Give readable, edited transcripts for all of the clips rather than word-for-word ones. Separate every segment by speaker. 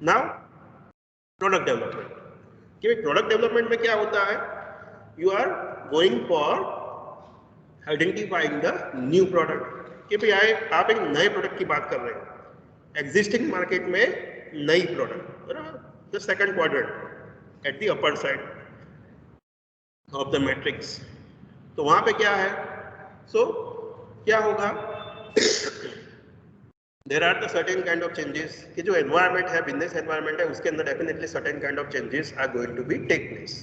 Speaker 1: Now product development, कि product development में क्या होता है, you are going for identifying the new product, कि भाई आप एक नए प्रोडक्ट की बात कर रहे हैं एग्जिस्टिंग मार्केट में, नई प्रोडक्ट, बराबर, the second quadrant at the upper side of the matrix. तो वहां पे क्या है, सो क्या होगा, there are the certain kind of changes, कि जो एनवायरमेंट है, बिजनेस एनवायरमेंट है, उसके अंदर definitely certain kind of changes are going to be take place,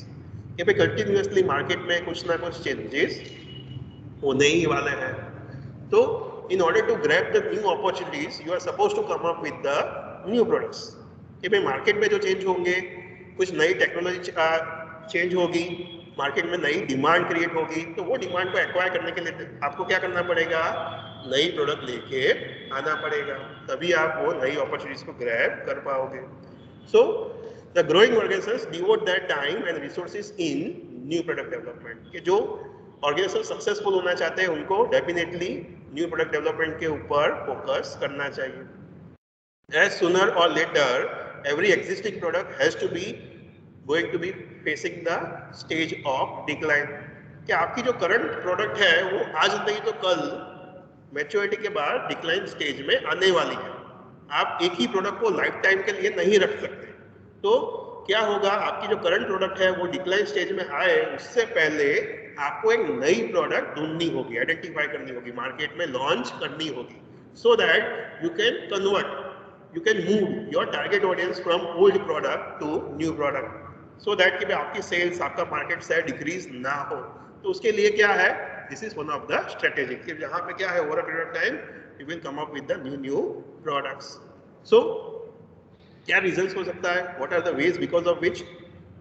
Speaker 1: कि भाई कंटिन्यूसली मार्केट में कुछ ना कुछ चेंजेस होने ही वाले हैं। तो in order to grab the new opportunities you are suppose to come up with the new products, कि भाई मार्केट में जो चेंज होंगे, कुछ नई टेक्नोलॉजी चेंज होगी, मार्केट में नई डिमांड क्रिएट होगी, तो वो डिमांड को एक्वायर करने के लिए आपको क्या करना पड़ेगा, नई प्रोडक्ट लेके आना पड़ेगा, तभी आप वो नई अपॉर्चुनिटीज को ग्रैब कर पाओगे। So the growing organisations devote their time and resources in new product development, कि जो ऑर्गेनाइजेशन सक्सेसफुल होना चाहते हैं उनको डेफिनेटली न्यू प्रोडक्ट डेवलपमेंट के ऊपर फोकस करना चाहिए। As sooner or later, every existing product has to be going to be facing the stage of decline, कि आपकी जो करंट प्रोडक्ट है वो आज नहीं तो कल मैच्योरिटी के बाद डिक्लाइन स्टेज में आने वाली है। आप एक ही प्रोडक्ट को लाइफ टाइम के लिए नहीं रख सकते। तो क्या होगा, आपकी जो करंट प्रोडक्ट है वो डिक्लाइन स्टेज में आए उससे पहले आपको एक नई प्रोडक्ट ढूंढनी होगी, आइडेंटिफाई करनी होगी, मार्केट में लॉन्च करनी होगी, so that you can convert, you can move your target audience from old product to new product, so that कि आपकी सेल्स, आपका मार्केट शेयर डिक्रीज ना हो। तो उसके लिए क्या है, this is one of the strategy, कि यहाँ पे क्या है, over a period of time you will come up with the new products. So क्या रीजंस हो सकता है, what are the ways because of which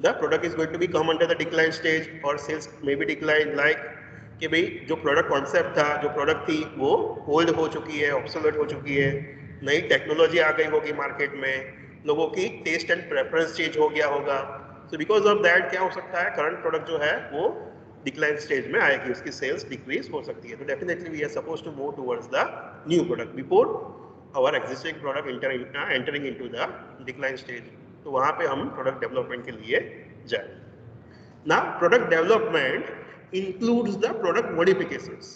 Speaker 1: the product is going to be come under the decline stage और sales may be decline, like कि भाई जो product concept था, जो प्रोडक्ट थी वो ओल्ड हो चुकी है, ऑब्सोलेट हो चुकी है, नई टेक्नोलॉजी आ गई होगी मार्केट में, लोगों की टेस्ट एंड प्रेफरेंस चेंज हो गया होगा। सो बिकॉज ऑफ दैट क्या हो सकता है, करंट प्रोडक्ट जो है वो डिक्लाइन स्टेज में आएगी, उसकी सेल्स डिक्रीज हो सकती है। तो definitely we are suppose to move towards the new product before our existing product entering into the decline stage. तो वहां पे हम प्रोडक्ट डेवलपमेंट के लिए जाए। ना product development includes the product modifications,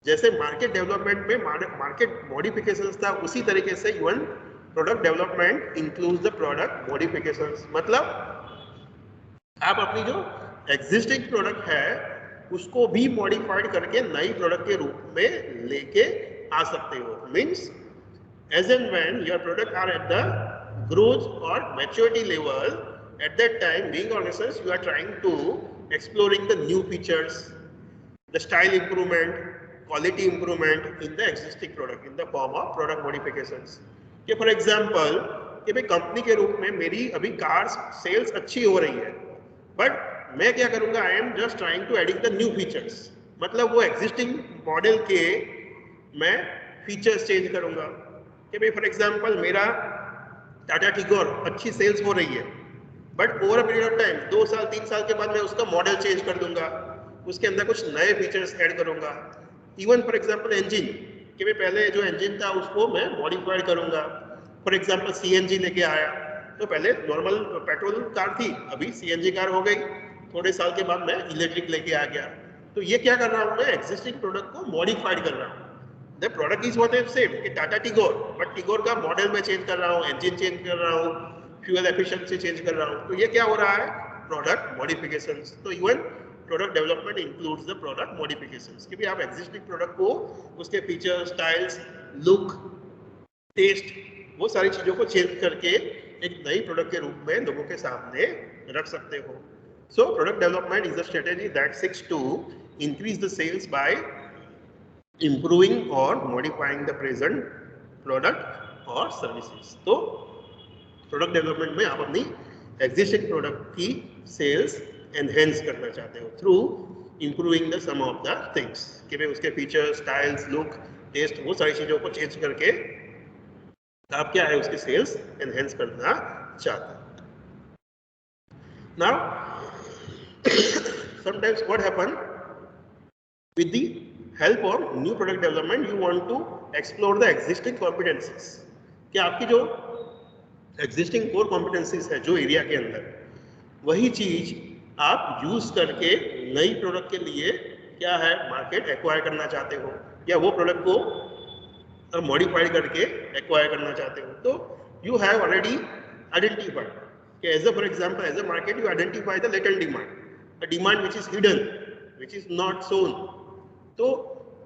Speaker 1: जैसे मार्केट डेवलपमेंट में मार्केट मॉडिफिकेशंस था, उसी तरीके से even product development includes the product modifications. मतलब आप अपनी जो एग्जिस्टिंग प्रोडक्ट है उसको भी मॉडिफाइड करके नई प्रोडक्ट के रूप में लेके आ सकते हो। Means as and when your product are at the growth or maturity level, at that time being organizations you are trying to exploring the new features, the style improvement, quality improvement in the existing product in the form of product modifications। कि for example कि भाई company के रूप में मेरी अभी cars sales अच्छी हो रही है, बट मैं क्या करूंगा, I am just trying to adding the new features, मतलब वो एग्जिस्टिंग मॉडल के मैं फीचर्स चेंज करूंगा। कि भाई फॉर एग्जांपल मेरा टाटा टिगोर अच्छी सेल्स हो रही है, but over a period of time 2 साल 3 साल के बाद मैं उसका मॉडल चेंज कर दूंगा, उसके अंदर कुछ नए फीचर्स ऐड करूंगा। इवन फॉर एग्जांपल इंजन, कि भाई पहले जो इंजन था उसको मैं मॉडिफाइड करूंगा, फॉर एग्जांपल सीएनजी लेके आया, तो पहले नॉर्मल पेट्रोल कार थी, अभी सीएनजी कार हो गई, थोड़े साल के बाद मैं इलेक्ट्रिक लेके आ गया। तो ये क्या कर रहा हूँ, मैं एग्जिस्टिंग प्रोडक्ट को मॉडिफाइड कर रहा हूँ। The product is what I said कि टाटा टिगोर, बट टिगोर का मॉडल में चेंज कर रहा हूँ, इंजन चेंज कर रहा हूँ, फ्यूल एफिशिएंसी चेंज कर रहा हूँ। तो ये क्या हो रहा है, प्रोडक्ट मॉडिफिकेशंस। तो even product development includes the product modifications, कि भी आप एग्जिस्टिंग प्रोडक्ट को उसके फीचर, स्टाइल्स, लुक, टेस्ट, वो सारी चीजों को चेंज करके एक नई प्रोडक्ट के रूप में लोगों के सामने रख सकते हो। So product development is a strategy that seeks to increase the sales by improving or modifying the present product or services। तो प्रोडक्ट डेवलपमेंट में आप अपनी एग्जिस्टिंग प्रोडक्ट की सेल्स एनहेंस करना चाहते हो through improving the some of the things, कि भाई उसके फीचर, स्टाइल्स, लुक, टेस्ट, वो सारी चीजों को चेंज करके आप क्या है उसकी सेल्स एनहेंस करना चाहते हो। Now sometimes what happen with the help of new product development you want to explore the existing competencies, कि आपकी जो एग्जिस्टिंग कोर कॉम्पिटेंसीज है जो एरिया के अंदर, वही चीज आप यूज करके नई प्रोडक्ट के लिए क्या है मार्केट एक्वायर करना चाहते हो, या वो प्रोडक्ट को मॉडिफाइड करके एक्वायर करना चाहते हो, तो यू हैव ऑलरेडी आइडेंटिफाइड कि as a for example as a market you identify the latent demand, a demand which is hidden, which is not shown. तो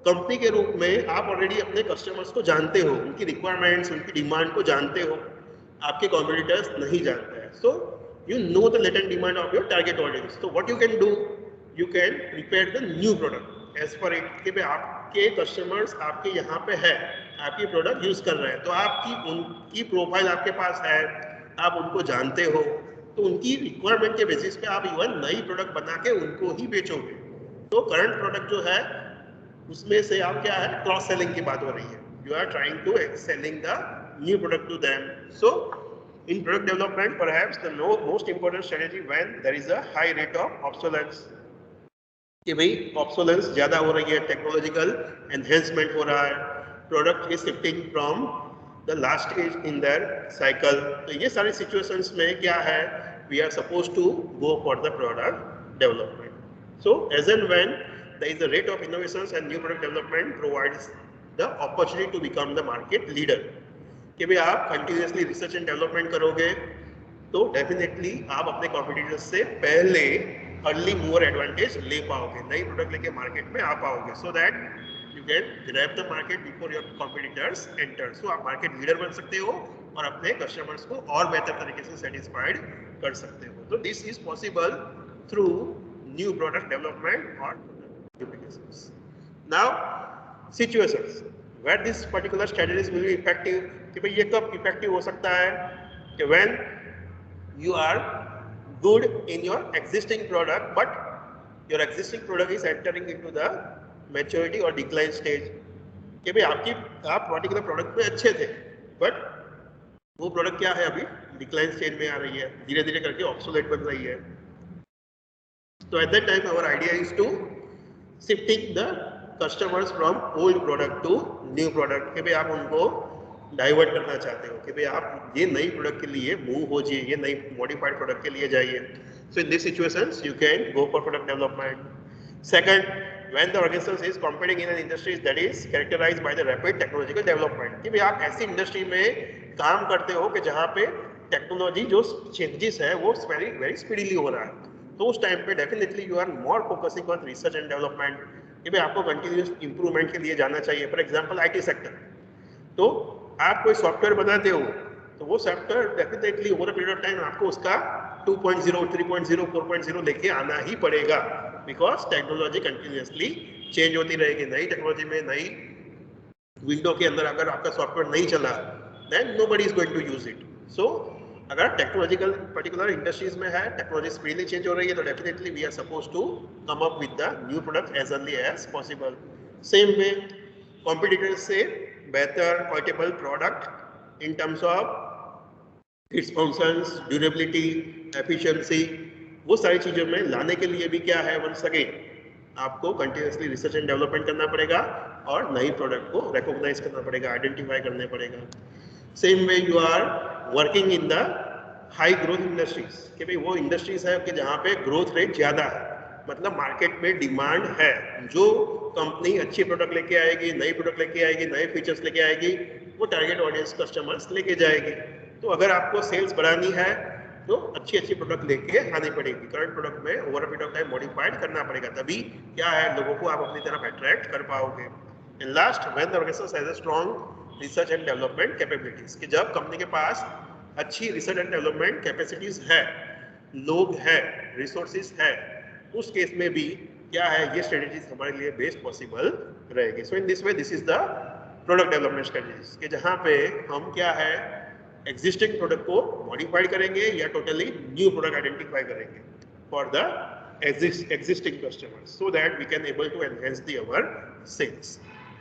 Speaker 1: कंपनी के रूप में आप ऑलरेडी अपने कस्टमर्स को जानते हो, उनकी रिक्वायरमेंट्स, उनकी डिमांड को जानते हो, आपके कॉम्पिटिटर्स नहीं जानते हैं। सो you know the latent demand of your target audience. So what you can do, you can prepare the new product as per it कि भाई आपके कस्टमर्स आपके यहाँ पे है, आपकी प्रोडक्ट यूज कर रहे हैं, तो आपकी उनकी प्रोफाइल आपके पास है, आप उनको जानते हो, तो उनकी रिक्वायरमेंट के बेसिस पे आप इवन नई प्रोडक्ट बना के उनको ही बेचोगे। तो करंट प्रोडक्ट जो है उसमें से आप क्या है क्रॉस सेलिंग की बात हो रही है, you are trying to selling the new product to them. So in product development, perhaps the most important strategy when there is a high rate of obsolescence, कि भाई obsolescence ज़्यादा हो रही है, टेक्नोलॉजिकल एनहेंसमेंट हो रहा है, product is shifting from the last stage in their cycle. तो ये सारी सिचुएशंस में क्या है, we are suppose to go for the product development. So as and when there is a rate of innovations and new product development provides the opportunity to become the market leader, कि भाई आप continuously research and development करोगे तो definitely आप अपने competitors से पहले early mover advantage ले पाओगे, नई प्रोडक्ट लेके मार्केट में आ पाओगे, so that you can grab the market before your competitors enter. So आप मार्केट लीडर बन सकते हो और अपने कस्टमर्स को और बेहतर तरीके से सेटिस्फाइड कर सकते हो। तो this is possible through new product development और applications. Now situations where this particular strategies will be effective, कि भाई ये कब इफेक्टिव हो सकता है, कि when you are good in your existing product but your existing product is entering into the maturity or decline stage, कि भाई आप पर्टिकुलर प्रोडक्ट में अच्छे थे बट वो प्रोडक्ट क्या है अभी डिक्लाइन स्टेज में आ रही है, धीरे धीरे करके ऑब्सोलेट बन रही है। तो at that time our idea is to shifting the customers from old product to new product, कि भाई आप उनको डाइवर्ट करना चाहते हो कि भाई आप ये नई प्रोडक्ट के लिए मूव हो जाइए, ये नई मॉडिफाइड प्रोडक्ट के लिए जाइए। So in this situations you can go for product development. Second, when the organisation is competing in an industry that is characterised by the rapid technological development, कि भाई आप ऐसी इंडस्ट्री में काम करते हो कि जहाँ पे टेक्नोलॉजी जो चेंजेस है वो वेरी वेरी स्पीडीली हो रहा है, तो उस टाइम पे definitely you are more focusing on research and development, कि भाई आपको कंटिन्यूस इंप्रूवमेंट के लिए जाना चाहिए। फॉर एग्जांपल आईटी सेक्टर, तो आप कोई सॉफ्टवेयर बनाते हो तो वो software definitely over a period of time आपको उसका 2.0, 3.0, 4.0 लेके आना ही पड़ेगा, बिकॉज टेक्नोलॉजी कंटिन्यूसली चेंज होती रहेगी। नई टेक्नोलॉजी में नई विंडो के अंदर अगर आपका सॉफ्टवेयर नहीं चला then nobody is going to use it. So अगर टेक्नोलॉजिकल पर्टिकुलर इंडस्ट्रीज में है, टेक्नोलॉजी स्पीडली चेंज हो रही है, तो definitely we are suppose to come up with the new product as early as possible. Same way competitors से बेहतर portable product in terms of its functions, durability, efficiency, वो सारी चीज़ों में लाने के लिए भी क्या है, वंस अगेन आपको कंटिन्यूसली रिसर्च एंड डेवलपमेंट करना पड़ेगा और नई प्रोडक्ट को रिकॉग्नाइज करना पड़ेगा, आइडेंटिफाई करना पड़ेगा। Same way you are working in the high growth industries, कि भाई वो इंडस्ट्रीज है कि जहाँ पे ग्रोथ रेट ज़्यादा है, मतलब मार्केट में डिमांड है, जो कंपनी अच्छी प्रोडक्ट लेके आएगी, नई प्रोडक्ट लेके आएगी, नए फीचर्स लेके आएगी, वो टारगेट ऑडियंस कस्टमर्स लेके जाएगी। तो अगर आपको सेल्स बढ़ानी है तो अच्छी अच्छी प्रोडक्ट लेके आनी पड़ेगी, करंट प्रोडक्ट में over a period of time modified करना पड़ेगा, तभी क्या है लोगों को आप अपनी तरफ अट्रैक्ट कर पाओगे। And last, when the organization has a strong research and development capabilities, कि जब कंपनी के पास अच्छी रिसर्च एंड डेवलपमेंट कैपेसिटीज है, लोग है, रिसोर्सेज है, उस केस में भी क्या है ये स्ट्रेटेजीज हमारे लिए बेस्ट पॉसिबल रहेगी। So in this way this is the product development strategies, कि जहाँ पे हम क्या है एग्जिस्टिंग प्रोडक्ट को मॉडिफाइड करेंगे या टोटली न्यू प्रोडक्ट आइडेंटिफाई करेंगे for the existing customers, so that we can able to enhance the our sales.